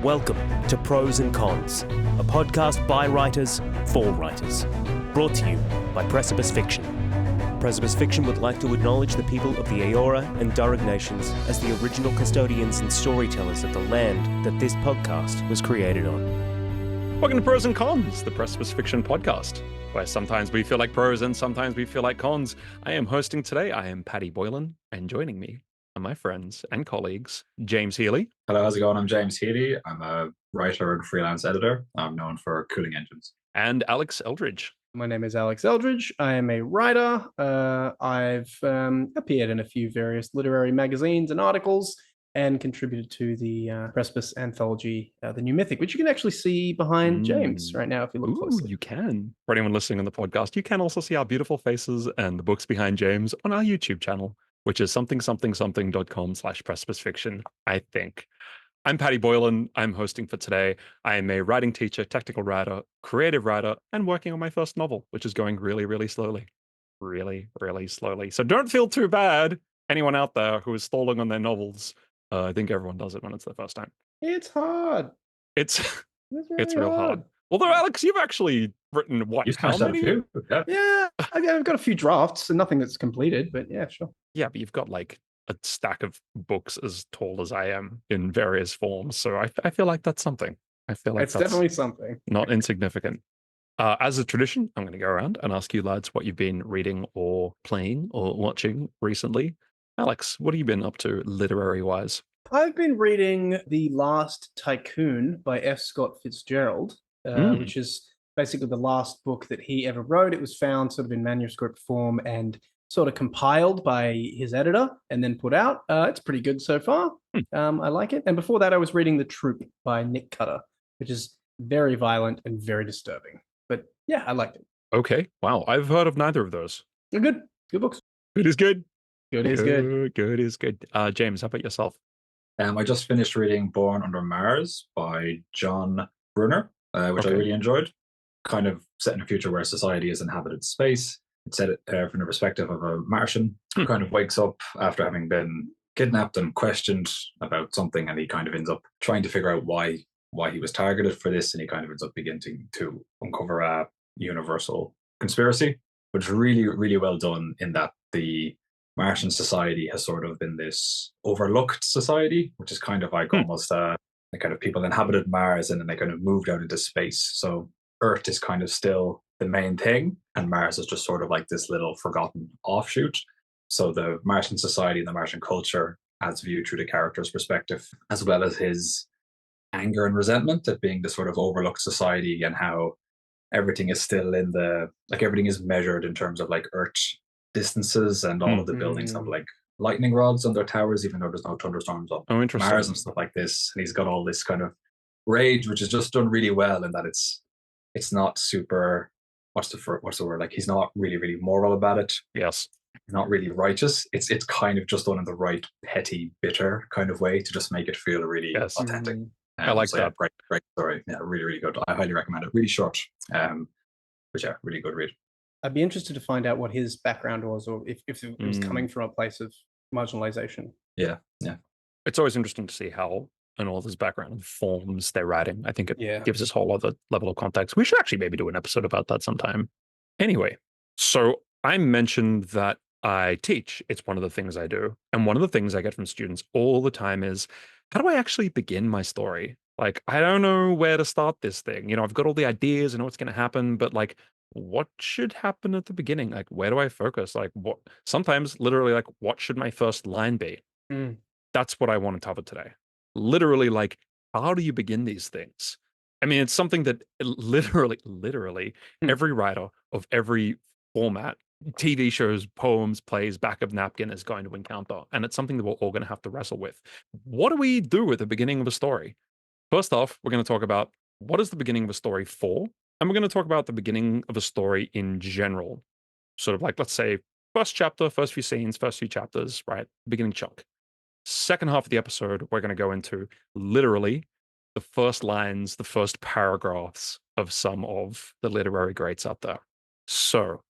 Welcome to Prose Cons, a podcast by writers for writers, brought to you by Precipice Fiction. Precipice Fiction would like to acknowledge the people of the Eora and Durrag nations as the original custodians and storytellers of the land that this podcast was created on. Welcome to Prose Cons, the Precipice Fiction podcast, where sometimes we feel like prose and sometimes we feel like cons. I am hosting today. I am Paddy Boylan, and joining me are my friends and colleagues, James Healy. Hello, how's it going? I'm James Healy. I'm a writer and freelance editor. I'm known for cooling engines. And Alex Eldridge. My name is Alex Eldridge. I am a writer. I've appeared in a few various literary magazines and articles and contributed to the Precipice anthology, The New Mythic, which you can actually see behind James right now if you look closely. You can. For anyone listening on the podcast, you can also see our beautiful faces and the books behind James on our YouTube channel, which is something.com/precipicefiction, I think. I'm Paddy Boylan. I'm hosting for today. I am a writing teacher, technical writer, creative writer, and working on my first novel, which is going really, really slowly. Really, really slowly. So don't feel too bad, anyone out there who is stalling on their novels. I think everyone does it when it's their first time. It's hard. It's It's real hard. Although, Alex, you've actually written what? You smashed out a few? Yeah, I've got a few drafts and nothing that's completed, but yeah, sure. Yeah, but you've got like a stack of books as tall as I am in various forms. So I feel like that's something. I feel like It's that's definitely something. not insignificant. As a tradition, I'm going to go around and ask you lads what you've been reading or playing or watching recently. Alex, what have you been up to literary-wise? I've been reading The Last Tycoon by F. Scott Fitzgerald, which is basically the last book that he ever wrote. It was found sort of in manuscript form and sort of compiled by his editor and then put out. It's pretty good so far. I like it. And before that, I was reading The Troop by Nick Cutter, which is very violent and very disturbing. But yeah, I liked it. Okay. Wow. I've heard of neither of those. They're good. Good books. Good is good. Good is good. Good is good. James, how about yourself? I just finished reading Born Under Mars by John Brunner, which I really enjoyed. Kind of set in a future where society is inhabited space. It's set from the perspective of a Martian who kind of wakes up after having been kidnapped and questioned about something, and he kind of ends up trying to figure out why he was targeted for this, and he kind of ends up beginning to uncover a universal conspiracy, which is really, really well done in that the Martian society has sort of been this overlooked society, which is kind of like almost the kind of people inhabited Mars and then they kind of moved out into space. So Earth is kind of still the main thing, and Mars is just sort of like this little forgotten offshoot. So the Martian society and the Martian culture, as viewed through the character's perspective, as well as his anger and resentment at being this sort of overlooked society, and how everything is still everything is measured in terms of like Earth distances, and all of the buildings have like lightning rods on their towers, even though there's no thunderstorms on Mars and stuff like this. And he's got all this kind of rage, which is just done really well, in that it's not super, what's the word? Like, he's not really moral about it. Yes. He's not really righteous. It's kind of just done in the right petty, bitter kind of way to just make it feel really authentic. I like that. Yeah, great story. Yeah, really, really good. I highly recommend it. Really short. But yeah, really good read. I'd be interested to find out what his background was, or if it was coming from a place of marginalization. Yeah. It's always interesting to see how an author's background informs their writing. I think it gives this whole other level of context. We should actually maybe do an episode about that sometime. Anyway, so I mentioned that I teach. It's one of the things I do. And one of the things I get from students all the time is, how do I actually begin my story? Like, I don't know where to start this thing. You know, I've got all the ideas, I know what's going to happen, but like, what should happen at the beginning? Like, where do I focus? Like, what? Sometimes literally, like, what should my first line be? That's what I want to cover today. Literally, like, how do you begin these things? I mean, it's something that literally every writer of every format, TV shows, poems, plays, back of napkin, is going to encounter. And it's something that we're all going to have to wrestle with. What do we do at the beginning of a story? First off, we're going to talk about what is the beginning of a story for? And we're going to talk about the beginning of a story in general. Sort of like, let's say, first chapter, first few scenes, first few chapters, right? Beginning chunk. Second half of the episode, we're going to go into literally the first lines, the first paragraphs of some of the literary greats out there. So,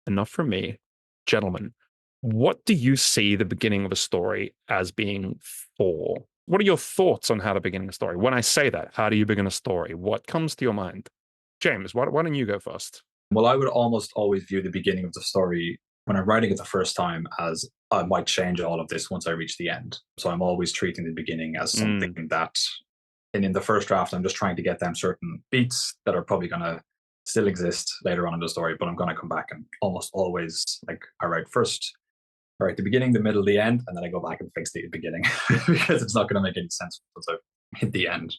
enough from me. Gentlemen, what do you see the beginning of a story as being for? What are your thoughts on how to begin a story? When I say that, how do you begin a story? What comes to your mind? James, why don't you go first? Well, I would almost always view the beginning of the story when I'm writing it the first time as I might change all of this once I reach the end. So I'm always treating the beginning as something that, and in the first draft, I'm just trying to get them certain beats that are probably going to still exist later on in the story, but I'm going to come back and almost always, like, I write the beginning, the middle, the end, and then I go back and fix the beginning because it's not going to make any sense once I hit the end.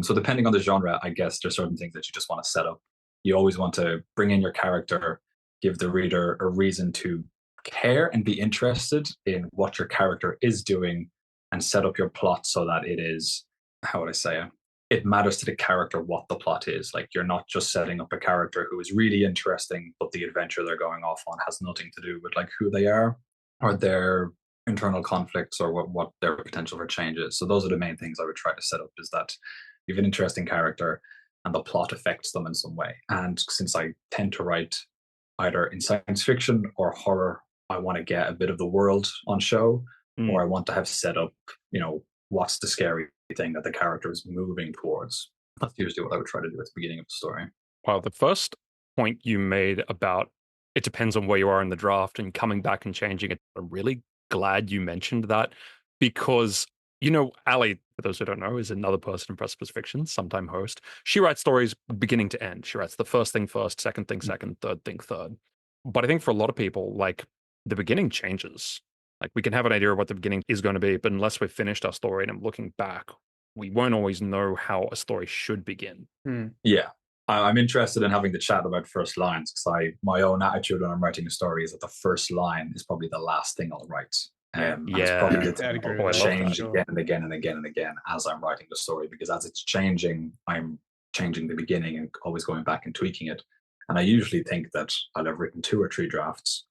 So depending on the genre, I guess there's certain things that you just want to set up. You always want to bring in your character, give the reader a reason to care and be interested in what your character is doing, and set up your plot so that it is, how would I say it? It matters to the character what the plot is. Like, you're not just setting up a character who is really interesting, but the adventure they're going off on has nothing to do with like who they are or their internal conflicts or what their potential for change is. So those are the main things I would try to set up, is that you have an interesting character and the plot affects them in some way. And since I tend to write either in science fiction or horror, I want to get a bit of the world on show, or I want to have set up, what's the scary thing that the character is moving towards. That's usually what I would try to do at the beginning of the story. Well, the first point you made about it depends on where you are in the draft and coming back and changing it, I'm really glad you mentioned that, because Ali, for those who don't know, is another person in Precipice Fiction, sometime host. She writes stories beginning to end. She writes the first thing first, second thing second, third thing third. But I think for a lot of people, like, the beginning changes. Like, we can have an idea of what the beginning is going to be, but unless we've finished our story and I'm looking back, we won't always know how a story should begin. Yeah. I'm interested in having the chat about first lines, because my own attitude when I'm writing a story is that the first line is probably the last thing I'll write. It's probably the thing I'll change again and again and again and again as I'm writing the story, because as it's changing, I'm changing the beginning and always going back and tweaking it. And I usually think that I'll have written 2 or 3 drafts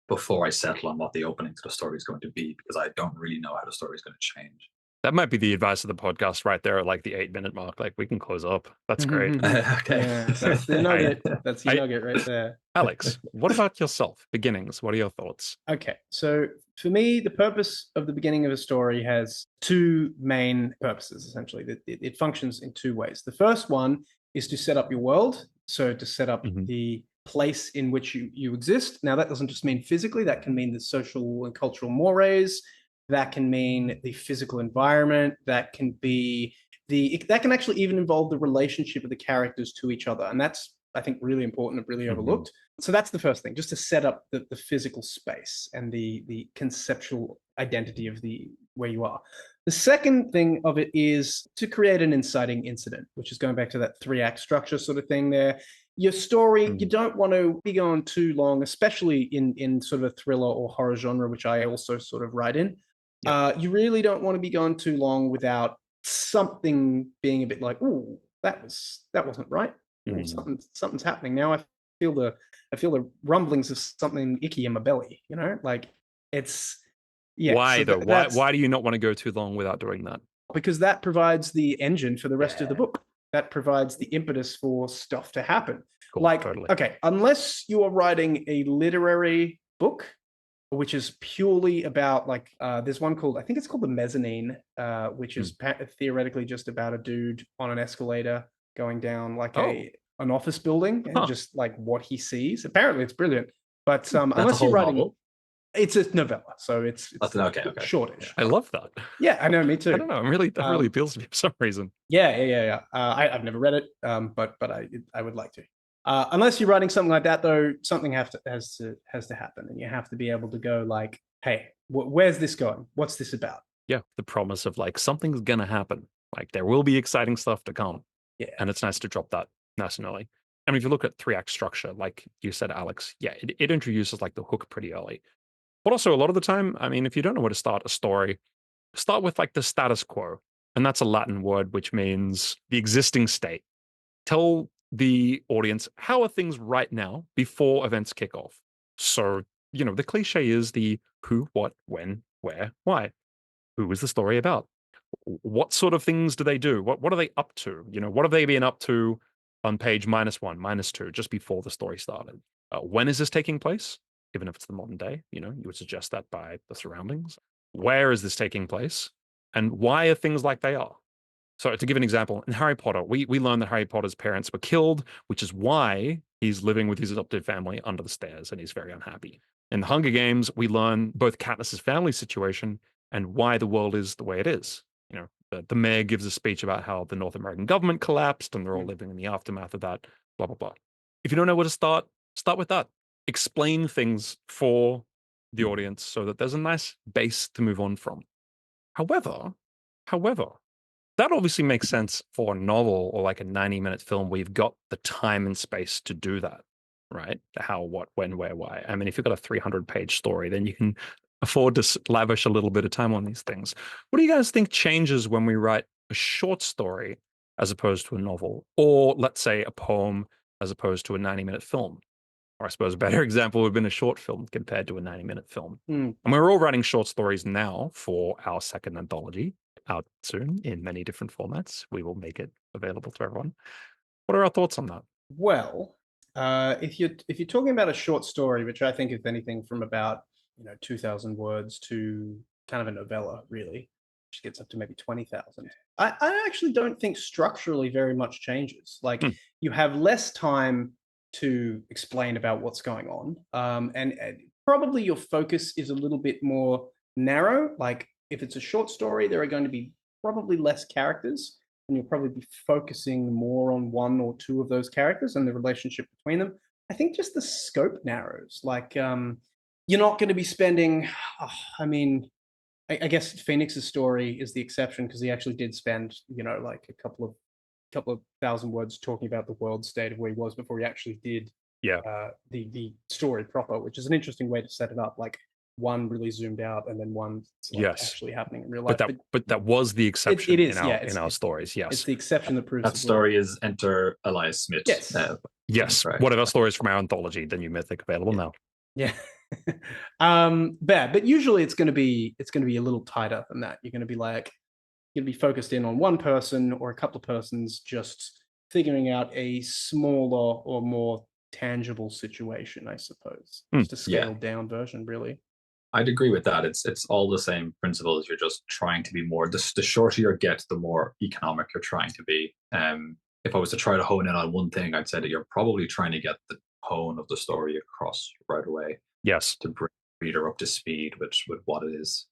before I settle on what the opening to the story is going to be, because I don't really know how the story is going to change. That might be the advice of the podcast right there at like the 8-minute mark. Like, we can close up. That's great. Okay. Yeah, that's the nugget. That's the nugget right there. Alex, what about yourself? Beginnings. What are your thoughts? Okay, so for me, the purpose of the beginning of a story has 2 main purposes, essentially. It functions in 2 ways. The first one is to set up your world, so to set up the place in which you exist. Now, that doesn't just mean physically. That can mean the social and cultural mores. That can mean the physical environment. That can be that can actually even involve the relationship of the characters to each other. And that's, I think, really important and really overlooked. So that's the first thing, just to set up the physical space and the conceptual identity of where you are. The second thing of it is to create an inciting incident, which is going back to that 3-act structure sort of thing there. Your story, you don't want to be going too long, especially in sort of a thriller or horror genre, which I also sort of write in. You really don't want to be going too long without something being a bit like, ooh, that wasn't right. Something's happening now. I feel the rumblings of something icky in my belly. Like, it's Why so though? Why do you not want to go too long without doing that? Because that provides the engine for the rest of the book. That provides the impetus for stuff to happen. Cool, totally. Okay, unless you are writing a literary book, which is purely about there's one called, I think it's called The Mezzanine, which is theoretically just about a dude on an escalator going down an office building and just like what he sees. Apparently it's brilliant. But unless you're writing, novel? It's a novella, so it's okay. Shortish. I love that. Yeah, I know, me too. I don't know. That really appeals to me for some reason. Yeah. I've never read it, but I would like to. Unless you're writing something like that, though, something has to happen, and you have to be able to go like, "Hey, where's this going? What's this about?" Yeah, the promise of like something's gonna happen. Like, there will be exciting stuff to come. Yeah, and it's nice to drop that nice and early. I mean, if you look at 3-act structure, like you said, Alex, it introduces like the hook pretty early. But also, a lot of the time, I mean, if you don't know where to start a story, start with like the status quo, and that's a Latin word which means the existing state. Tell the audience, how are things right now before events kick off? So, the cliche is the who, what, when, where, why. Who is the story about? What sort of things do they do? What are they up to? What have they been up to on page -1, -2, just before the story started? When is this taking place? Even if it's the modern day, you would suggest that by the surroundings. Where is this taking place? and why are things like they are. So to give an example, in Harry Potter, we learn that Harry Potter's parents were killed, which is why he's living with his adopted family under the stairs and he's very unhappy. In the Hunger Games, we learn both Katniss's family situation and why the world is the way it is. You know, the mayor gives a speech about how the North American government collapsed and they're all living in the aftermath of that, blah, blah, blah. If you don't know where to start with that. Explain things for the audience so that there's a nice base to move on from. However, that obviously makes sense for a novel or like a 90-minute film where you've got the time and space to do that, right? How, what, when, where, why. I mean, if you've got a 300-page story, then you can afford to lavish a little bit of time on these things. What do you guys think changes when we write a short story as opposed to a novel? Or let's say a poem as opposed to a 90-minute film? Or I suppose a better example would have been a short film compared to a 90-minute film. And we're all writing short stories now for our second anthology, out soon in many different formats. We will make it available to everyone. What are our thoughts on that? Well, if you're talking about a short story, which I think is anything from about 2,000 words to kind of a novella, really, which gets up to maybe 20,000. I actually don't think structurally very much changes. Like you have less time to explain about what's going on, and probably your focus is a little bit more narrow. Like if it's a short story, there are going to be probably less characters, and you'll probably be focusing more on one or two of those characters and the relationship between them. I think just the scope narrows. Like you're not going to be spending. I guess Phoenix's story is the exception because he actually did spend, like a couple of thousand words talking about the world state of where he was before he actually did the story proper, which is an interesting way to set it up. Like one really zoomed out and then one actually happening in real life. But that was the exception in our stories. Yes. It's the exception that proves that story is Enter Elias Smith. Yes. Yes. One of our stories from our anthology, the new Mythic, available now. Yeah. But usually it's going to be a little tighter than that. You're going to be focused in on one person or a couple of persons, just figuring out a smaller or more tangible situation, I suppose. Just a scaled down version, really. I'd agree with that. It's all the same principles. You're just trying to be more. The shorter you get, the more economic you're trying to be. If I was to try to hone in on one thing, I'd say that you're probably trying to get the tone of the story across right away. Yes, to bring the reader up to speed with what it is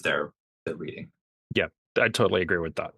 they're reading. Yeah, I totally agree with that.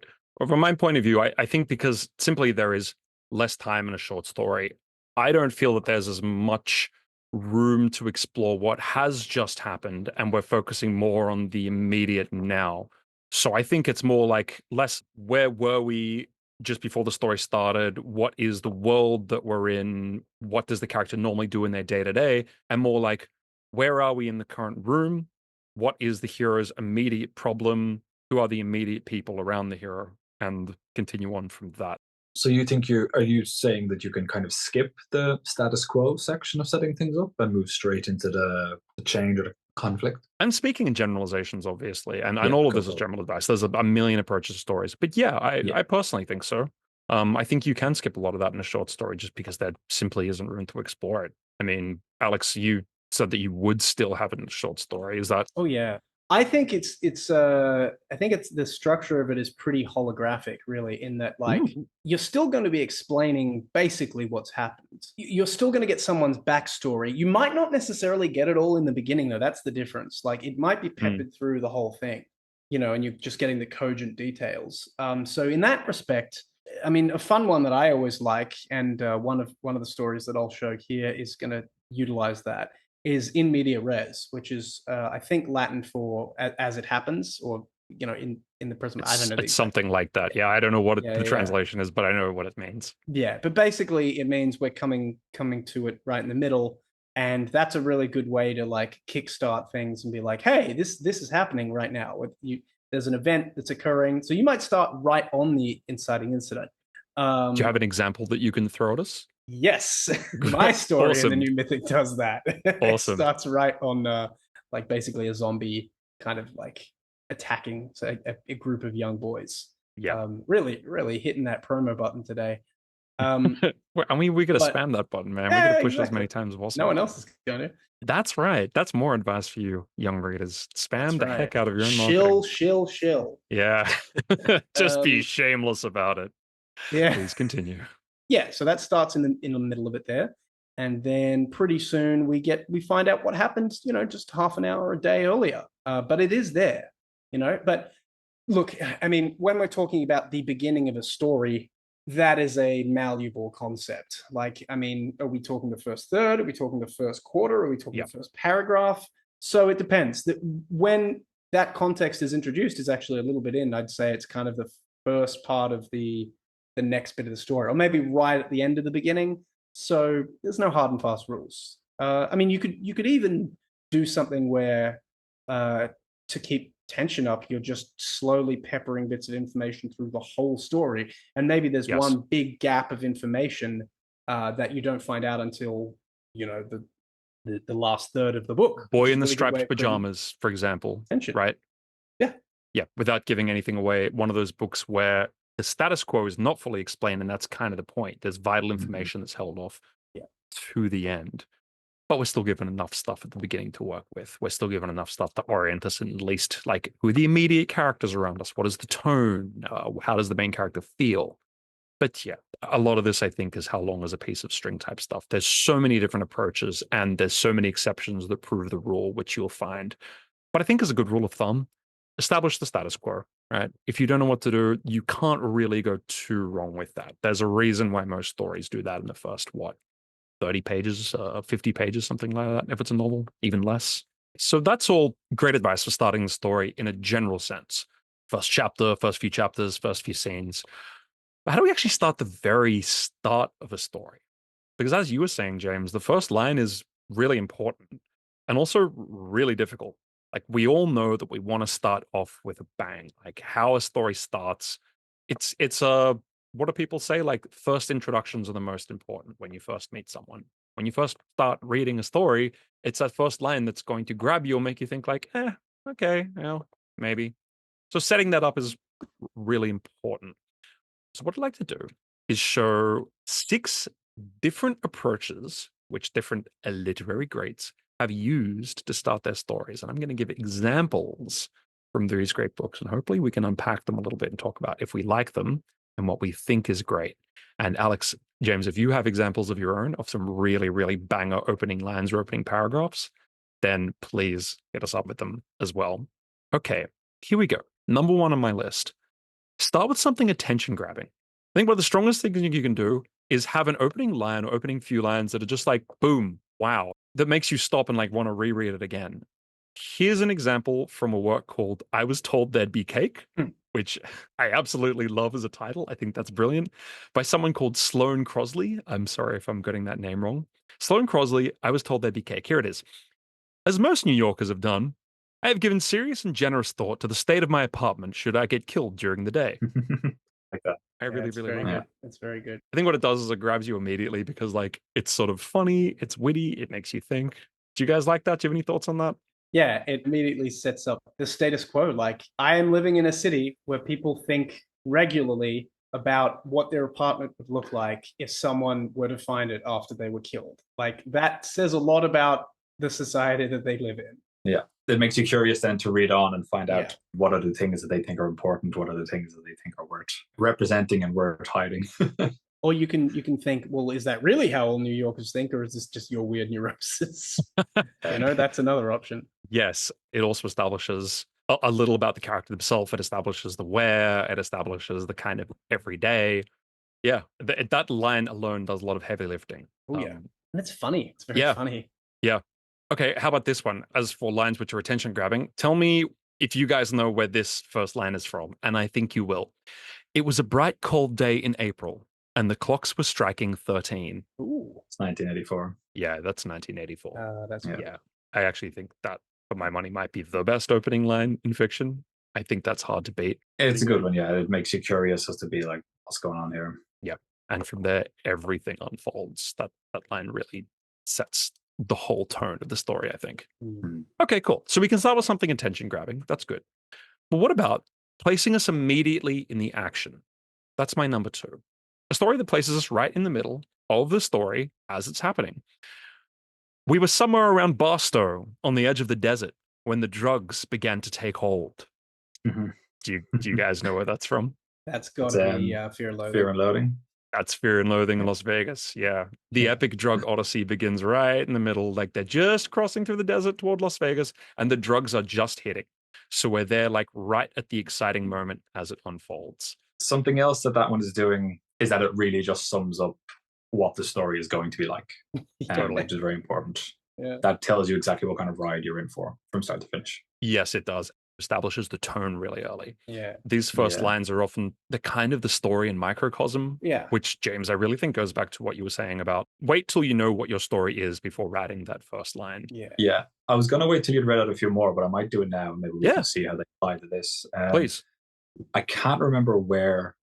From my point of view, I think because simply there is less time in a short story, I don't feel that there's as much room to explore what has just happened, and we're focusing more on the immediate now. So I think it's more like less where were we just before the story started, what is the world that we're in, what does the character normally do in their day-to-day, and more like where are we in the current room, what is the hero's immediate problem, who are the immediate people around the hero, and continue on from that. So you think are you saying that you can kind of skip the status quo section of setting things up and move straight into the change or the conflict? I'm speaking in generalizations, obviously, and all of this is general advice. There's a million approaches to stories, but I personally think so. I think you can skip a lot of that in a short story just because there simply isn't room to explore it. I mean, Alex, you said that you would still have it in a short story. Is that? Oh yeah. I think it's the structure of it is pretty holographic, really, in that you're still going to be explaining basically what's happened. You're still going to get someone's backstory. You might not necessarily get it all in the beginning, though. That's the difference. Like it might be peppered through the whole thing, and you're just getting the cogent details. So in that respect, I mean, a fun one that I always like, and one of the stories that I'll show here is going to utilize that, is in media res, which is I think Latin for as it happens, or in the present. I don't know. It's something like that. Yeah, I don't know what the translation is, but I know what it means. Yeah, but basically it means we're coming to it right in the middle, and that's a really good way to like kickstart things and be like, hey, this is happening right now. There's an event that's occurring, so you might start right on the inciting incident. Do you have an example that you can throw at us? Yes, my story in the new Mythic does that. Awesome. It starts right on like basically a zombie kind of like attacking a group of young boys. Yeah. Really, really hitting that promo button today. I mean, we gotta spam that button, man. We gotta push it as many times as possible. No one else is going to. That's right. That's more advice for you, young readers. Spam the heck out of your own marketing. Shill. Yeah. Just be shameless about it. Yeah. Please continue. Yeah. So that starts in the middle of it there. And then pretty soon we find out what happened, just half an hour a day earlier. But it is there, But look, I mean, when we're talking about the beginning of a story, that is a malleable concept. Like, I mean, are we talking the first third? Are we talking the first quarter? Are we talking the first paragraph? So it depends. When that context is introduced, is actually a little bit in. I'd say it's kind of the first part of the next bit of the story, or maybe right at the end of the beginning. So there's no hard and fast rules. I mean, you could even do something where to keep tension up, you're just slowly peppering bits of information through the whole story, and maybe there's one big gap of information that you don't find out until the last third of the book. Boy in the striped pajamas, for example, tension. Right? Yeah. Without giving anything away, one of those books where the status quo is not fully explained, and that's kind of the point. There's vital information that's held off to the end. But we're still given enough stuff at the beginning to work with. We're still given enough stuff to orient us in at least, like, who are the immediate characters around us? What is the tone? How does the main character feel? But yeah, a lot of this, I think, is how long is a piece of string type stuff. There's so many different approaches, and there's so many exceptions that prove the rule, which you'll find. But I think as a good rule of thumb, establish the status quo, right? If you don't know what to do, you can't really go too wrong with that. There's a reason why most stories do that in the first, 30 pages, 50 pages, something like that, if it's a novel, even less. So that's all great advice for starting the story in a general sense. First chapter, first few chapters, first few scenes. But how do we actually start the very start of a story? Because as you were saying, James, the first line is really important and also really difficult. Like, we all know that we want to start off with a bang. Like, how a story starts, it's a what do people say? Like, first introductions are the most important when you first meet someone. When you first start reading a story, it's that first line that's going to grab you and make you think like, okay, maybe. So setting that up is really important. So what I'd like to do is show 6 different approaches which different literary greats have used to start their stories. And I'm going to give examples from these great books, and hopefully we can unpack them a little bit and talk about if we like them and what we think is great. And Alex, James, if you have examples of your own of some really, really banger opening lines or opening paragraphs, then please hit us up with them as well. Okay, here we go. Number 1 on my list. Start with something attention grabbing. I think one of the strongest things you can do is have an opening line or opening few lines that are just like, boom, wow, that makes you stop and like want to reread it again. Here's an example from a work called I Was Told There'd Be Cake, which I absolutely love as a title. I think that's brilliant. By someone called Sloane Crosley. I'm sorry if I'm getting that name wrong. Sloane Crosley, I Was Told There'd Be Cake. Here it is. As most New Yorkers have done, I have given serious and generous thought to the state of my apartment should I get killed during the day. Like that. I really like it. It's very good. I think what it does is it grabs you immediately because like it's sort of funny, it's witty, it makes you think. Do you guys like that? Do you have any thoughts on that? Yeah, it immediately sets up the status quo. Like, I am living in a city where people think regularly about what their apartment would look like if someone were to find it after they were killed. Like, that says a lot about the society that they live in. Yeah. It makes you curious then to read on and find out what are the things that they think are important, what are the things that they think are worth representing and worth hiding. Or you can think, well, is that really how all New Yorkers think, or is this just your weird neurosis? That's another option. Yes, it also establishes a little about the character himself. It establishes the where, it establishes the kind of everyday. Yeah, that line alone does a lot of heavy lifting. Oh, yeah. And it's funny. It's very funny. Yeah. Okay, how about this one? As for lines which are attention grabbing, tell me if you guys know where this first line is from, and I think you will. It was a bright, cold day in April, and the clocks were striking 13. Ooh. It's 1984. Yeah, that's 1984. That's good. Yeah. I actually think that, for my money, might be the best opening line in fiction. I think that's hard to beat. It's a good one, yeah. It makes you curious as to be like, what's going on here? Yeah. And from there, everything unfolds. That line really sets the whole tone of the story, I think. Mm-hmm. Okay, cool. So we can start with something attention grabbing. That's good. But what about placing us immediately in the action? That's my number 2. A story that places us right in the middle of the story as it's happening. We were somewhere around Barstow on the edge of the desert when the drugs began to take hold. Mm-hmm. Do you guys know where that's from? That's got to be Fear and Loathing. Fear and Loathing. That's Fear and Loathing in Las Vegas. Yeah. The epic drug odyssey begins right in the middle. Like they're just crossing through the desert toward Las Vegas and the drugs are just hitting. So we're there like right at the exciting moment as it unfolds. Something else that one is doing is that it really just sums up what the story is going to be like, which is very important. Yeah. That tells you exactly what kind of ride you're in for from start to finish. Yes, it does. Establishes the tone really early. Yeah. These first lines are often the kind of the story in microcosm, which, James, I really think goes back to what you were saying about wait till you know what your story is before writing that first line. Yeah. I was going to wait till you'd read out a few more, but I might do it now. Maybe we can see how they apply to this. Please. I can't remember where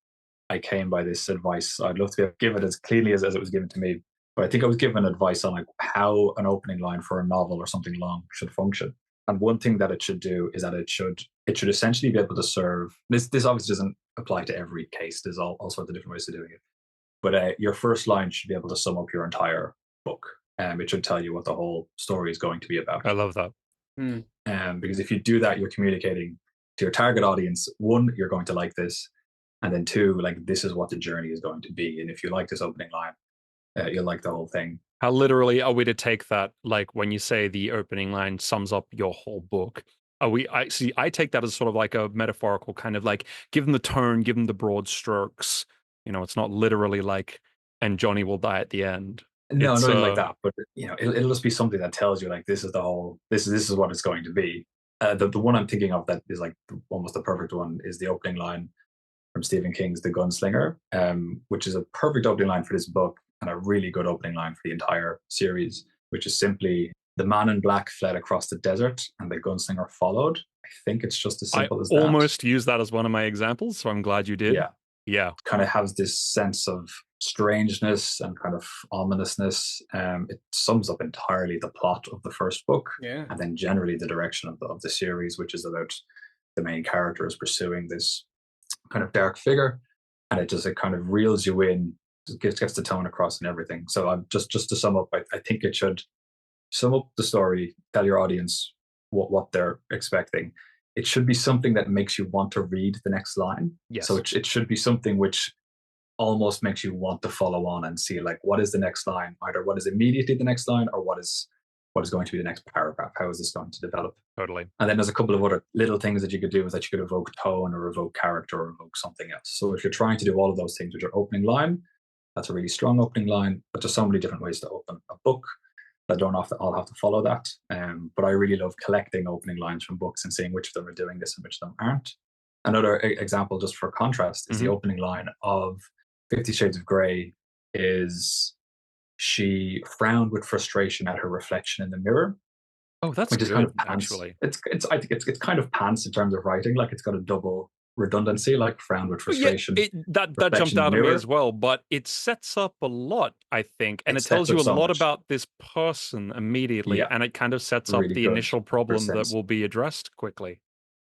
I came by this advice. I'd love to give it as cleanly as it was given to me. But I think I was given advice on like how an opening line for a novel or something long should function. And one thing that it should do is that it should essentially be able to serve. This obviously doesn't apply to every case. There's all sorts of different ways of doing it. But your first line should be able to sum up your entire book. It should tell you what the whole story is going to be about. I love that. Because if you do that, you're communicating to your target audience. One, you're going to like this. And then two, like this is what the journey is going to be. And if you like this opening line, you'll like the whole thing. How literally are we to take that? Like when you say the opening line sums up your whole book, I take that as sort of like a metaphorical kind of like give them the tone, give them the broad strokes. You know, it's not literally like, and Johnny will die at the end. No, nothing like that. But you know, it'll just be something that tells you like this is the whole. This is what it's going to be. The one I'm thinking of that is like almost the perfect one is the opening line from Stephen King's The Gunslinger, which is a perfect opening line for this book and a really good opening line for the entire series, which is simply the man in black fled across the desert and the gunslinger followed. I think it's just as simple as that. I almost used that as one of my examples, so I'm glad you did. Yeah. Kind of has this sense of strangeness and kind of ominousness. It sums up entirely the plot of the first book, and then generally the direction of the series, which is about the main characters pursuing this kind of dark figure, and it kind of reels you in, gets the tone across and everything. So I'm just to sum up, I think it should sum up the story, tell your audience what they're expecting. It should be something that makes you want to read the next line. Yes. So it should be something which almost makes you want to follow on and see like what is the next line, either what is immediately the next line or what is going to be the next paragraph. How is this going to develop? Totally. And then there's a couple of other little things that you could do is that you could evoke tone or evoke character or evoke something else. So if you're trying to do all of those things with your opening line, that's a really strong opening line, but there's so many different ways to open a book that don't all have to follow that. But I really love collecting opening lines from books and seeing which of them are doing this and which of them aren't. Another example, just for contrast, is the opening line of 50 Shades of Grey is she frowned with frustration at her reflection in the mirror. Oh, that's good, kind of actually. I think it's kind of pants in terms of writing. Like it's got a double redundancy, like frowned with frustration. That jumped out at me as well, but it sets up a lot, I think, and it tells you a lot about this person immediately, and it kind of sets up the initial problem that will be addressed quickly.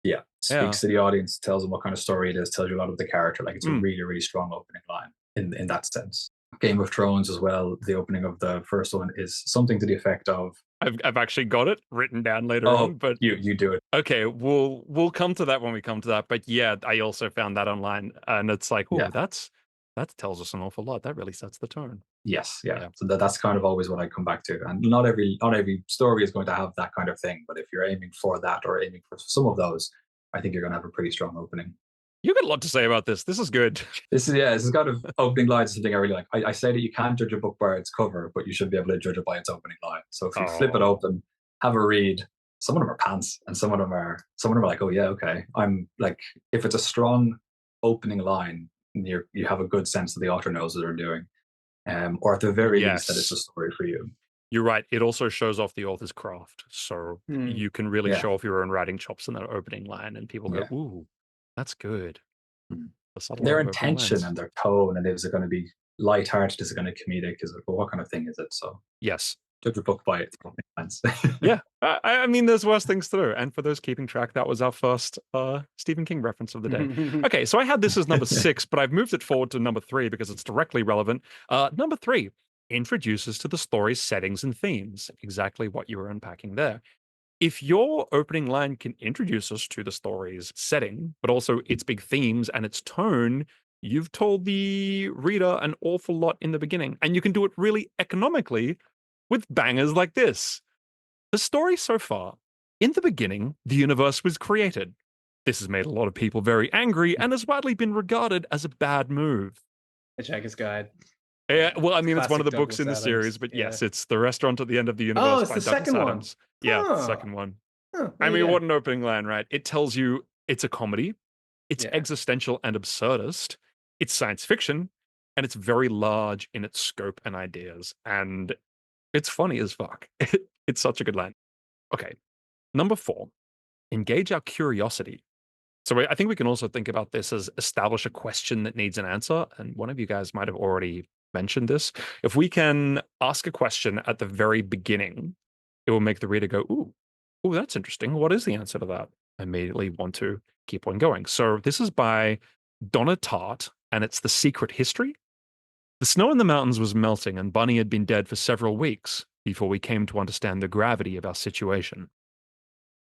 Yeah, speaks to the audience, tells them what kind of story it is, tells you a lot of the character. Like it's a really, really strong opening line in that sense. Game of Thrones as well, the opening of the first one is something to the effect of I've actually got it written down later on, but you do it. Okay, we'll come to that when we come to that. But yeah, I also found that online, and it's like, that tells us an awful lot. That really sets the tone. Yes, yeah. So that's kind of always what I come back to. And not every story is going to have that kind of thing, but if you're aiming for that or aiming for some of those, I think you're going to have a pretty strong opening. You got a lot to say about this. This is good. This is kind of opening lines, something I really like. I say that you can't judge a book by its cover, but you should be able to judge it by its opening line. So if you flip it open, have a read, some of them are pants and some of them are like, oh yeah, okay. I'm like, if it's a strong opening line, you have a good sense that the author knows what they're doing. Or at the very least that it's a story for you. You're right. It also shows off the author's craft. So you can really show off your own writing chops in that opening line and people go, ooh, that's good. Their intention and their tone, and is it going to be lighthearted? Is it going to be comedic? Is it what kind of thing is it? So yes, judge a book by its opening lines. Yeah, I mean, there's worse things to do. And for those keeping track, that was our first Stephen King reference of the day. Okay, so I had this as number 6, but I've moved it forward to number 3 because it's directly relevant. Number 3 introduces to the story's settings and themes. Exactly what you were unpacking there. If your opening line can introduce us to the story's setting, but also its big themes and its tone, you've told the reader an awful lot in the beginning. And you can do it really economically with bangers like this. The story so far. In the beginning, the universe was created. This has made a lot of people very angry and has widely been regarded as a bad move. Hitchhiker's Guide. Yeah, well, I mean, it's one of the Classic books in the Douglas series, Adams. but Yeah. yes, it's The Restaurant at the End of the Oh, Universe it's by the Douglas second one. Adams. Yeah, the Oh. second one. Oh, I there mean, you go. what an opening line, right? It tells you it's a comedy, it's Yeah. existential and absurdist, it's science fiction, and it's very large in its scope and ideas. And it's funny as fuck. It's such a good line. Okay, number 4, engage our curiosity. So I think we can also think about this as establish a question that needs an answer. And one of you guys might have already mentioned this. If we can ask a question at the very beginning, it will make the reader go, ooh, that's interesting. What is the answer to that? I immediately want to keep on going. So this is by Donna Tartt, and it's The Secret History. The snow in the mountains was melting, and Bunny had been dead for several weeks before we came to understand the gravity of our situation.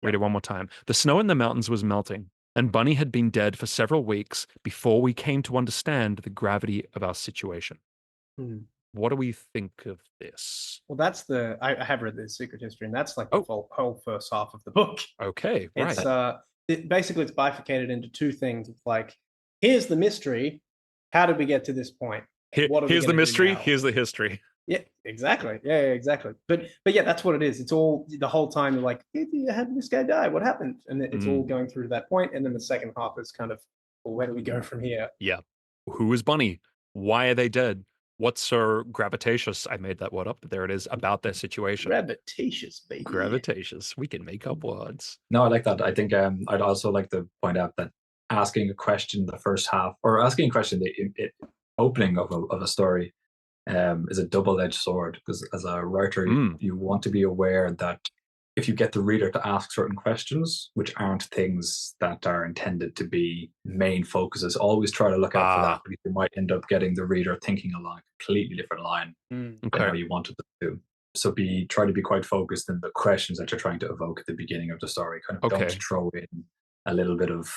Read it one more time. The snow in the mountains was melting, and Bunny had been dead for several weeks before we came to understand the gravity of our situation. What do we think of this? Well, that's I have read the Secret History, and that's like the whole first half of the book. Okay, right. It's basically it's bifurcated into 2 things. It's like, here's the mystery. How did we get to this point? Here's the mystery. Here's the history. Yeah, exactly. Yeah, exactly. But yeah, that's what it is. It's all the whole time. You're like, how did this guy die? What happened? And it's all going through that point. And then the second half is kind of, well, where do we go from here? Yeah. Who is Bunny? Why are they dead? What's so gravitatious? I made that word up, but there it is, about their situation. Gravitatious, baby. Gravitatious. We can make up words. No, I like that. I think I'd also like to point out that asking a question the first half, or asking a question the opening of a story, is a double-edged sword, because as a writer, you want to be aware that if you get the reader to ask certain questions, which aren't things that are intended to be main focuses, always try to look out for that, because you might end up getting the reader thinking along a completely different line than how you wanted them to. So try to be quite focused in the questions that you're trying to evoke at the beginning of the story. Kind of don't throw in a little bit of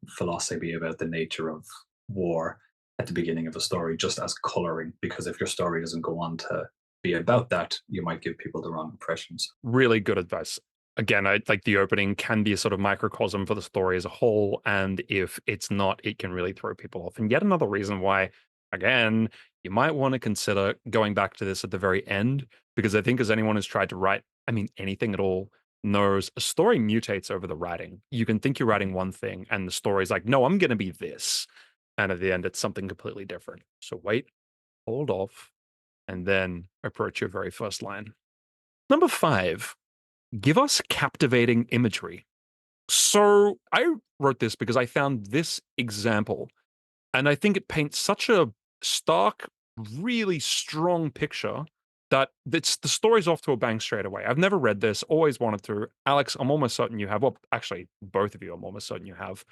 philosophy about the nature of war at the beginning of a story just as coloring, because if your story doesn't go on to be about that, you might give people the wrong impressions. Really good advice. Again, I like the opening can be a sort of microcosm for the story as a whole, and if it's not, it can really throw people off. And yet another reason why, again, you might want to consider going back to this at the very end, because I think as anyone who's tried to write, anything at all, knows a story mutates over the writing. You can think you're writing one thing, and the story's like, no, I'm going to be this. And at the end, it's something completely different. So wait, hold off, and then approach your very first line. Number 5, give us captivating imagery. So I wrote this because I found this example, and I think it paints such a stark, really strong picture that the story's off to a bang straight away. I've never read this, always wanted to. Alex, I'm almost certain you have. Well, actually, both of you, I'm almost certain you have.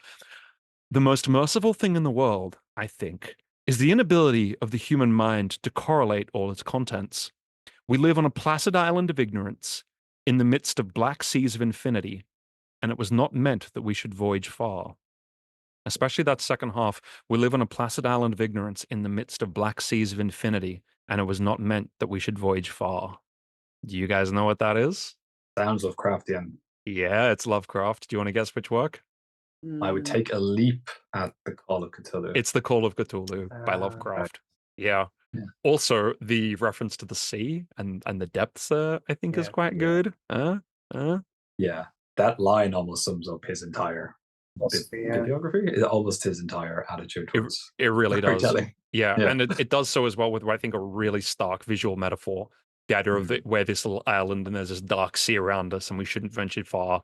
The most merciful thing in the world, I think, is the inability of the human mind to correlate all its contents. We live on a placid island of ignorance in the midst of black seas of infinity, and it was not meant that we should voyage far. Especially that second half, we live on a placid island of ignorance in the midst of black seas of infinity, and it was not meant that we should voyage far. Do you guys know what that is? Sounds Lovecraftian. Yeah, it's Lovecraft. Do you want to guess which work? I would take a leap at The Call of Cthulhu. It's The Call of Cthulhu by Lovecraft. Yeah. Also, the reference to the sea and the depths there, I think, is quite good. Yeah, that line almost sums up his entire bibliography. Almost his entire attitude towards it really does. Yeah, yeah. And it does so as well with, I think, a really stark visual metaphor. The idea of where this little island and there's this dark sea around us and we shouldn't venture far.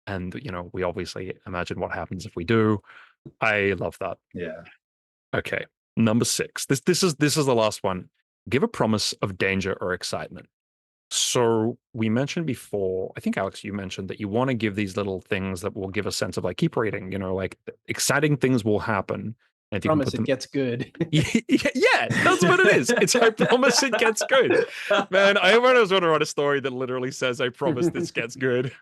And, we obviously imagine what happens if we do. I love that. Yeah. Okay. Number 6. This is the last one. Give a promise of danger or excitement. So we mentioned before, I think Alex, you mentioned that you want to give these little things that will give a sense of like, keep reading, like exciting things will happen. And if you Promise can put them, it gets good. yeah, that's what it is. It's I promise it gets good. Man, I always want to write a story that literally says, I promise this gets good.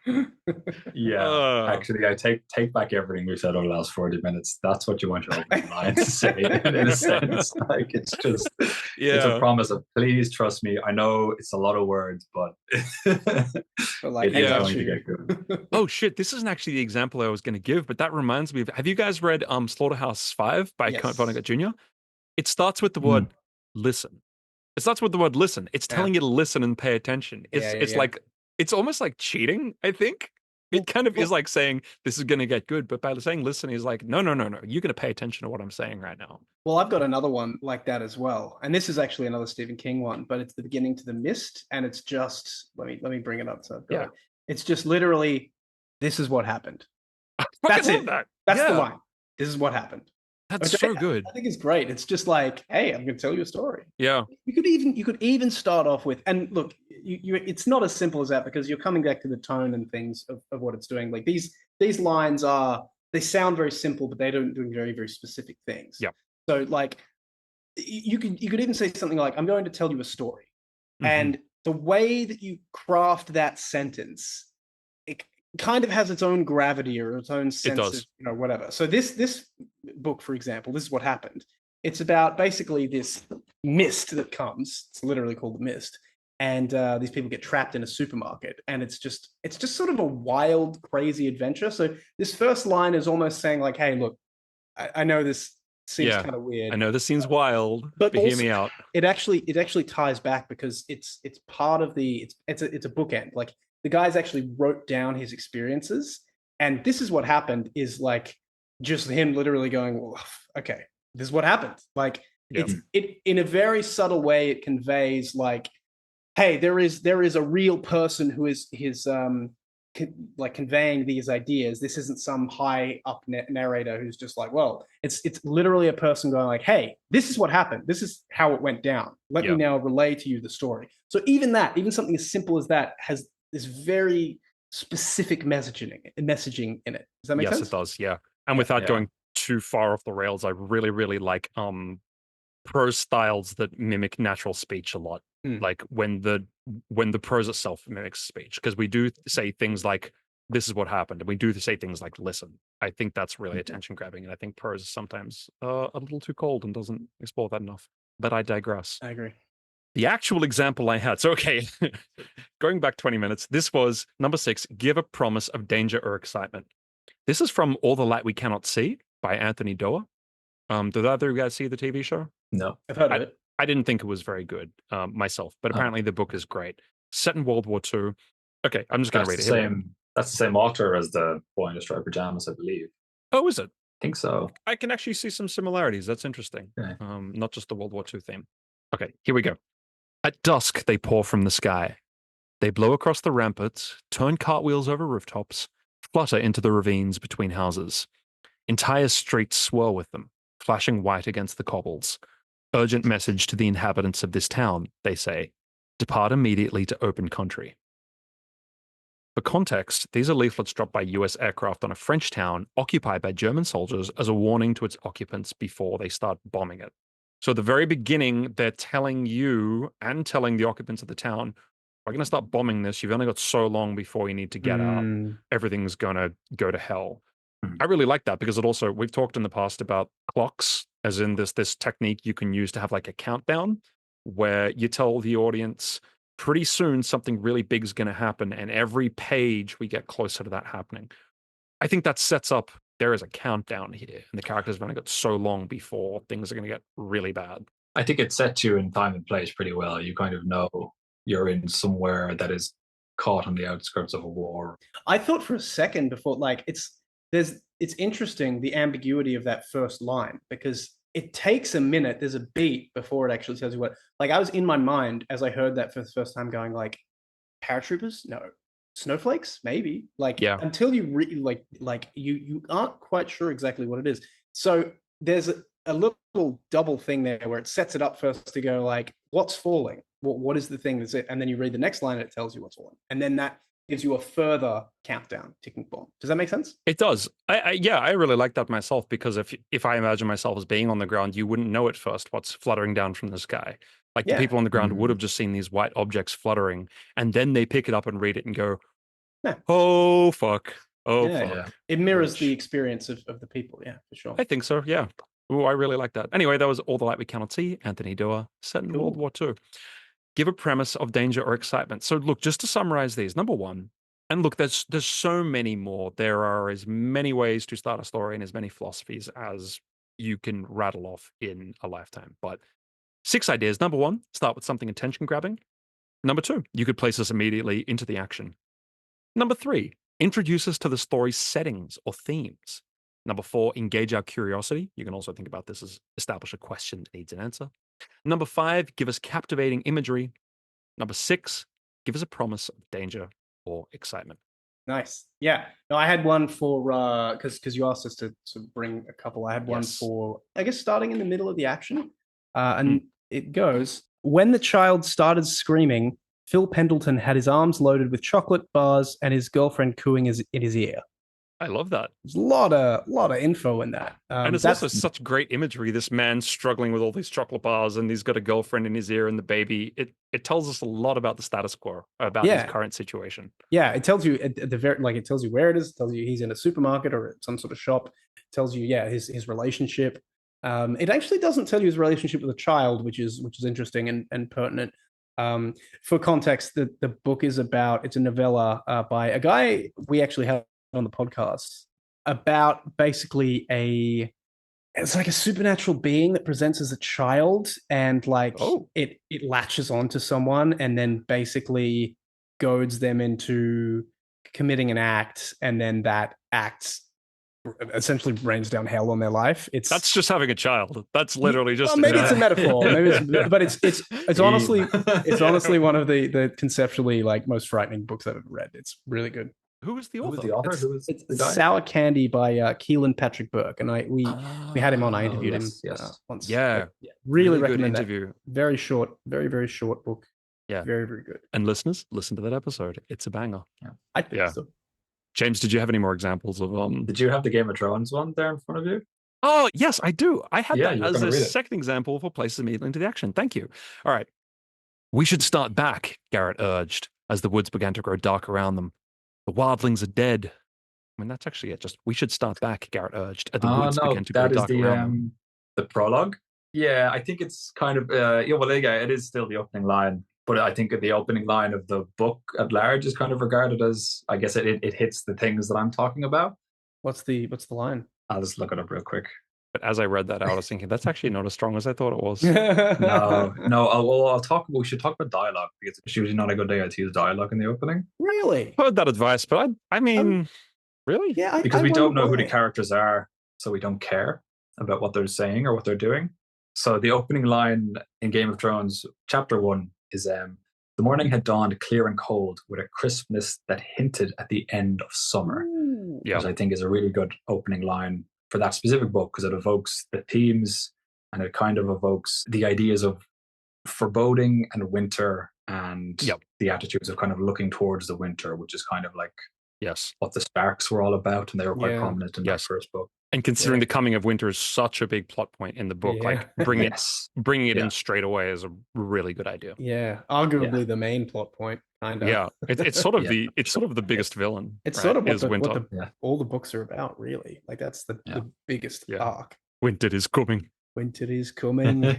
Yeah, actually, I take back everything we've said over the last 40 minutes. That's what you want your opening line to say, in a sense. Like, it's just, it's a promise of, please trust me. I know it's a lot of words, but like, it is going to get good. Oh shit, this isn't actually the example I was going to give, but that reminds me of, have you guys read Slaughterhouse-Five by Kurt Vonnegut Jr.? It starts with the word listen. It starts with the word listen. It's telling you to listen and pay attention. It's like, it's almost like cheating, I think. It kind of is like saying, this is going to get good. But by saying listen, he's like, no. You're going to pay attention to what I'm saying right now. Well, I've got another one like that as well. And this is actually another Stephen King one, but it's the beginning to The Mist. And it's just, let me bring it up. So it's just literally, this is what happened. That's it. That's the line. This is what happened. That's so good. I think it's great. It's just like, hey, I'm going to tell you a story. Yeah. You could even start off with, and look, it's not as simple as that, because you're coming back to the tone and things of what it's doing. Like these lines they sound very simple, but they don't do very, very specific things. Yeah. So like, you could even say something like, I'm going to tell you a story, and the way that you craft that sentence, it kind of has its own gravity or its own sense of, whatever. So this book, for example, this is what happened. It's about basically this mist that comes. It's literally called the Mist. And these people get trapped in a supermarket, and it's just sort of a wild, crazy adventure. So this first line is almost saying like, hey, look, I know this seems kind of weird. I know this seems wild, but hear me out. It actually ties back, because it's part of it's a bookend. Like, the guys actually wrote down his experiences, and this is what happened is like just him literally going, well, okay, this is what happened. Like, it in a very subtle way, it conveys like, hey, there is a real person who is like conveying these ideas. This isn't some high up narrator who's just like, well, it's literally a person going like, hey, this is what happened. This is how it went down. Let me now relay to you the story. So even something as simple as that has this very specific messaging in it. Does that make sense? Yes, it does. Yeah. And without going too far off the rails, I really, really like prose styles that mimic natural speech a lot. Like when the prose itself mimics speech, because we do say things like, this is what happened, and we do say things like listen. I think that's really attention grabbing, and I think prose is sometimes a little too cold and doesn't explore that enough. But I digress. I agree. The actual example I had, so okay, going back 20 minutes, this was number 6, give a promise of danger or excitement. This is from All the Light We Cannot See by Anthony Doerr. Did either of you guys see the TV show? No. I've heard of it. I didn't think it was very good myself, but apparently the book is great. Set in World War II. Okay, I'm just going to read it. That's the same author as the Boy in the Striped Pajamas, I believe. Oh, is it? I think so. I can actually see some similarities. That's interesting. Okay. Not just the World War II theme. Okay, here we go. At dusk, they pour from the sky. They blow across the ramparts, turn cartwheels over rooftops, flutter into the ravines between houses. Entire streets swirl with them, flashing white against the cobbles. Urgent message to the inhabitants of this town, they say. Depart immediately to open country. For context, these are leaflets dropped by US aircraft on a French town occupied by German soldiers as a warning to its occupants before they start bombing it. So at the very beginning, they're telling you and telling the occupants of the town, we're going to start bombing this. You've only got so long before you need to get out. Everything's going to go to hell. I really like that, because it also, we've talked in the past about clocks, as in this technique you can use to have like a countdown where you tell the audience pretty soon something really big is going to happen, and every page we get closer to that happening. I think that sets up, there is a countdown here, and the characters have only got so long before things are going to get really bad. I think it sets you in time and place pretty well. You kind of know you're in somewhere that is caught on the outskirts of a war. I thought for a second before, like, it's interesting, the ambiguity of that first line, because it takes a minute, there's a beat before it actually tells you what. Like, I was in my mind as I heard that for the first time going like, paratroopers? No. Snowflakes? Maybe. Like, until you you aren't quite sure exactly what it is. So there's a little double thing there where it sets it up first to go like, what's falling? what is the thing that's it? And then you read the next line and it tells you what's on. And then that gives you a further countdown ticking bomb. Does that make sense? It does. I really like that myself, because if I imagine myself as being on the ground, you wouldn't know at first what's fluttering down from the sky. Like the people on the ground would have just seen these white objects fluttering, and then they pick it up and read it and go, oh, fuck. Oh, fuck. Yeah. It mirrors the experience of the people. Yeah, for sure. I think so, yeah. Oh, I really like that. Anyway, that was All the Light We Cannot See, Anthony Doerr, set in World War II. Give a premise of danger or excitement. So look, just to summarize these, number one, and look, there's so many more. There are as many ways to start a story and as many philosophies as you can rattle off in a lifetime. But 6 ideas. Number one, start with something attention grabbing. Number two, you could place us immediately into the action. Number three, introduce us to the story's settings or themes. Number four, engage our curiosity. You can also think about this as establish a question that needs an answer. Number five, give us captivating imagery. Number six, give us a promise of danger or excitement. Nice. Yeah. No, I had one for because you asked us to bring a couple. I had one for, I guess, starting in the middle of the action. And it goes, when the child started screaming, Phil Pendleton had his arms loaded with chocolate bars and his girlfriend cooing in his ear. I love that. There's a lot of info in that. And it's also such great imagery. This man struggling with all these chocolate bars, and he's got a girlfriend in his ear and the baby. It tells us a lot about the status quo, about his current situation. Yeah, it tells you at the very, like, it tells you where it is. It tells you he's in a supermarket or some sort of shop. It tells you, his relationship. It actually doesn't tell you his relationship with a child, which is interesting and pertinent. For context, the book is about, it's a novella by a guy we actually have on the podcast, about basically it's like a supernatural being that presents as a child, and like it latches onto someone and then basically goads them into committing an act, and then that act essentially rains down hell on their life. That's just having a child. That's literally just maybe it's a metaphor. But it's honestly one of the conceptually like most frightening books I've ever read. It's really good. Who was the author? It's Sour Candy by Keelan Patrick Burke, and we had him on. I interviewed him once. Yeah, really recommend that interview. Very short, very short book. Yeah, very good. And listeners, listen to that episode. It's a banger. Yeah, I think so. James, did you have any more examples of Did you have the Game of Thrones one there in front of you? Oh yes, I do. I had that as a second example for places immediately into the action. Thank you. All right, we should start back. Garrett urged as the woods began to grow dark around them. The wildlings are dead. I mean, that's actually it. Just we should start back, Garrett urged. At the woods began to grow dark around them. The prologue. Yeah, I think it's kind of it is still the opening line, but I think the opening line of the book at large is kind of regarded as, I guess it hits the things that I'm talking about. What's the line? I'll just look it up real quick. But as I read that out, I was thinking that's actually not as strong as I thought it was. No. We should talk about dialogue, because it's usually not a good idea to use dialogue in the opening. Really? I heard that advice, but I mean, really? Yeah, because we don't know who the characters are, so we don't care about what they're saying or what they're doing. So the opening line in Game of Thrones, chapter 1, is the morning had dawned clear and cold, with a crispness that hinted at the end of summer. Which I think is a really good opening line for that specific book, because it evokes the themes and it kind of evokes the ideas of foreboding and winter, and the attitudes of kind of looking towards the winter, which is kind of like what the Sparks were all about, and they were quite prominent in that first book. And considering the coming of winter is such a big plot point in the book, like bringing it in straight away is a really good idea. Yeah, arguably the main plot point. Kind of. Yeah, it's sort of the biggest villain. It's sort of what all the books are about, really. Like that's the biggest arc. Winter is coming. Winter is coming.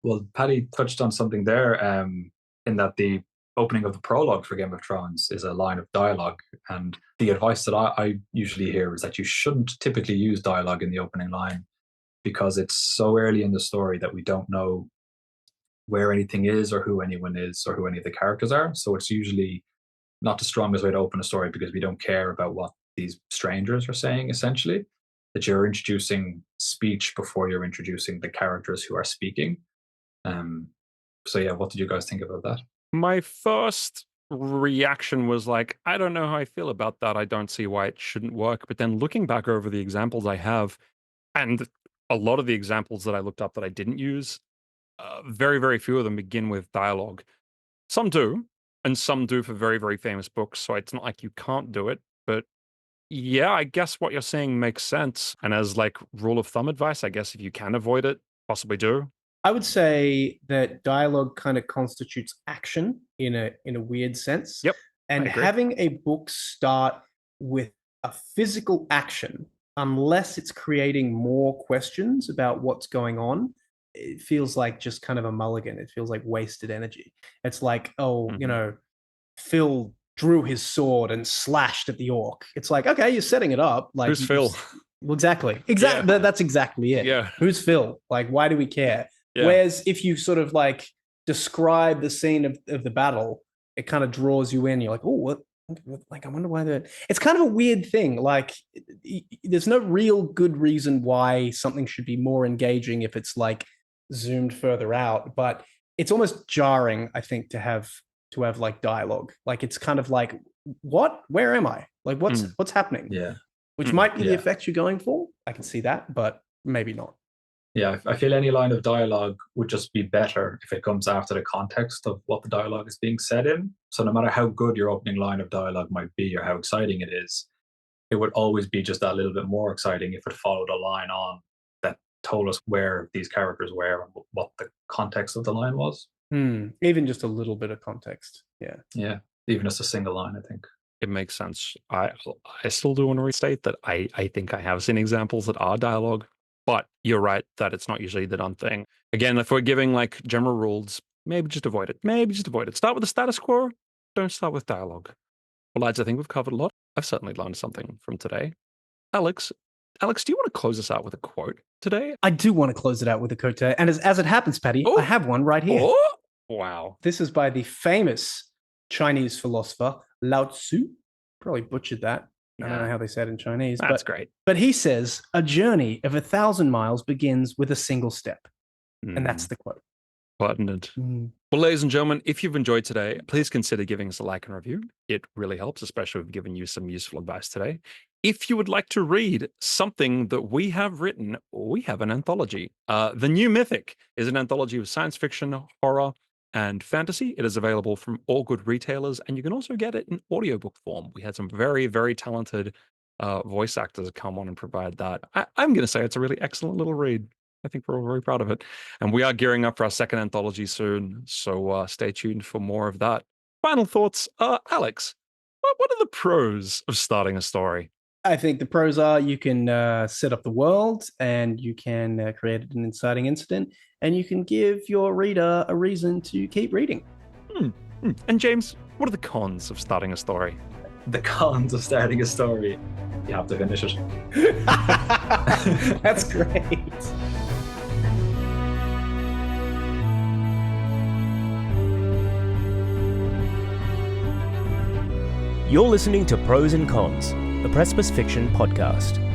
Well, Paddy touched on something there, in that the opening of the prologue for Game of Thrones is a line of dialogue, and the advice that I usually hear is that you shouldn't typically use dialogue in the opening line, because it's so early in the story that we don't know where anything is or who anyone is or who any of the characters are. So it's usually not the strongest way to open a story, because we don't care about what these strangers are saying, essentially, that you're introducing speech before you're introducing the characters who are speaking. So what did you guys think about that? My first reaction was like, I don't know how I feel about that. I don't see why it shouldn't work. But then looking back over the examples I have, and a lot of the examples that I looked up that I didn't use, very, very few of them begin with dialogue. Some do, and some do for very, very famous books. So it's not like you can't do it. But yeah, I guess what you're saying makes sense. And as like rule of thumb advice, I guess if you can avoid it, possibly do. I would say that dialogue kind of constitutes action in a weird sense. Yep. And having a book start with a physical action, unless it's creating more questions about what's going on, it feels like just kind of a mulligan. It feels like wasted energy. It's like, Phil drew his sword and slashed at the orc. It's like, okay, you're setting it up. Like, who's Phil? Well, exactly. Yeah. That's exactly it. Yeah. Who's Phil? Like, why do we care? Yeah. Whereas if you sort of like describe the scene of the battle, it kind of draws you in. You're like, oh, what? Like, I wonder why that. It's kind of a weird thing. Like, there's no real good reason why something should be more engaging if it's like zoomed further out. But it's almost jarring, I think, to have like dialogue. Like, it's kind of like, what? Where am I? Like, what's happening? Yeah. Which might be the effect you're going for. I can see that, but maybe not. Yeah, I feel any line of dialogue would just be better if it comes after the context of what the dialogue is being said in. So no matter how good your opening line of dialogue might be or how exciting it is, it would always be just that little bit more exciting if it followed a line on that told us where these characters were and what the context of the line was. Even just a little bit of context. Yeah. Yeah, even just a single line, I think. It makes sense. I still do want to restate that I think I have seen examples that are dialogue. But you're right that it's not usually the done thing. Again, if we're giving like general rules, maybe just avoid it. Start with the status quo. Don't start with dialogue. Well, lads, I think we've covered a lot. I've certainly learned something from today. Alex, do you want to close us out with a quote today? I do want to close it out with a quote. And as it happens, Paddy, I have one right here. Oh, wow. This is by the famous Chinese philosopher Lao Tzu. Probably butchered that. I don't know how they said it in Chinese. That's great. But he says, a journey of 1,000 miles begins with a single step. And that's the quote. Pertinent. Well, ladies and gentlemen, if you've enjoyed today, please consider giving us a like and review. It really helps, especially if we've given you some useful advice today. If you would like to read something that we have written, we have an anthology. The New Mythic is an anthology of science fiction, horror, and fantasy. It is available from all good retailers, and you can also get it in audiobook form. We had some very, very talented voice actors come on and provide that. I'm going to say it's a really excellent little read. I think we're all very proud of it. And we are gearing up for our second anthology soon, so stay tuned for more of that. Final thoughts, Alex, what are the pros of starting a story? I think the pros are you can set up the world and you can create an inciting incident and you can give your reader a reason to keep reading. And James, what are the cons of starting a story? The cons of starting a story. You have to finish it. That's great. You're listening to Prose and Cons, the Precipice Fiction podcast.